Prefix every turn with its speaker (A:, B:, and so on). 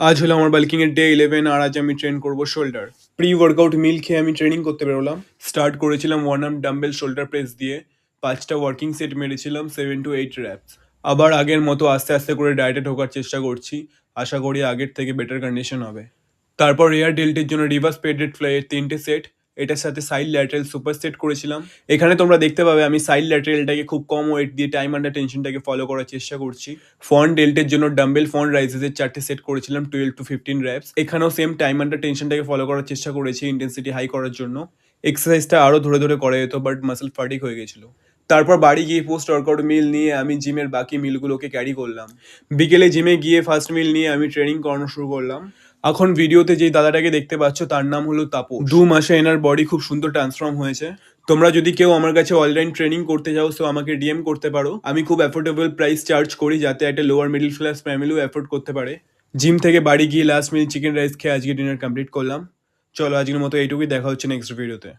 A: আজ হলো আমার বাল্কিংয়ের ডে 11 আর আজ আমি ট্রেন করব শোল্ডার। প্রি ওয়ার্কআউট মিল খেয়ে আমি ট্রেনিং করতে বেরোলাম। স্টার্ট করেছিলাম one arm dumbbell shoulder press দিয়ে। 5টা ওয়ার্কিং সেট মেরেছিলাম 7 to 8 র্যাপস। আবার আগের মতো আস্তে আস্তে করে ডায়েটে ঢোকার চেষ্টা করছি। আশা করি আগের থেকে বেটার কন্ডিশন হবে। তারপর রেয়ার ডেল্টের জন্য রিভার্স পেডেড ফ্লাইয়ের 3টে সেট, এটার সাথে সাইড ল্যাটারাল সুপার সেট করেছিলাম। এখানে তোমরা দেখতে পাবে আমি সাইড ল্যাটারালটাকে খুব কম ওয়েট দিয়ে টাইম আন্ডার টেনশনটাকে ফলো করার চেষ্টা করছি। ফ্রন্ট ডেল্টের জন্য ডাম্বেল ফ্রন্ট রাইজেসের 4টে সেট করেছিলাম 12 to 15 র্যাপস। এখানেও সেম টাইম আন্ডার টেনশনটাকে ফলো করার চেষ্টা করেছি ইন্টেন্সিটি হাই করার জন্য। এক্সারসাইজটা আরও ধরে ধরে করা যেত বাট মাসেল ফাটিক হয়ে গেছিলো। তারপর বাড়ি গিয়ে পোস্ট ওয়ার্কআউট মিল নিয়ে আমি জিমের বাকি মিলগুলোকে ক্যারি করলাম। বিকেলে জিমে গিয়ে ফার্স্ট মিল নিয়ে আমি ট্রেনিং করানো শুরু করলাম। এখন ভিডিওতে যেই দাদাটাকে দেখতে পাচ্ছ তার নাম হলো তাপস। 2 মাসে এনার বডি খুব সুন্দর ট্রান্সফর্ম হয়েছে। তোমরা যদি কেউ আমার কাছে অনলাইন ট্রেনিং করতে যাও সো আমাকে ডিএম করতে পারো। আমি খুব অ্যাফোর্ডেবল প্রাইস চার্জ করি যাতে একটা লোয়ার মিডল ক্লাস ফ্যামিলিও অ্যাফোর্ড করতে পারে। জিম থেকে বাড়ি গিয়ে লাস্ট মিল চিকেন রাইস খেয়ে আজকে ডিনার কমপ্লিট করলাম। চলো আজকের মতো এইটুকুই, দেখা হচ্ছে নেক্সট ভিডিওতে।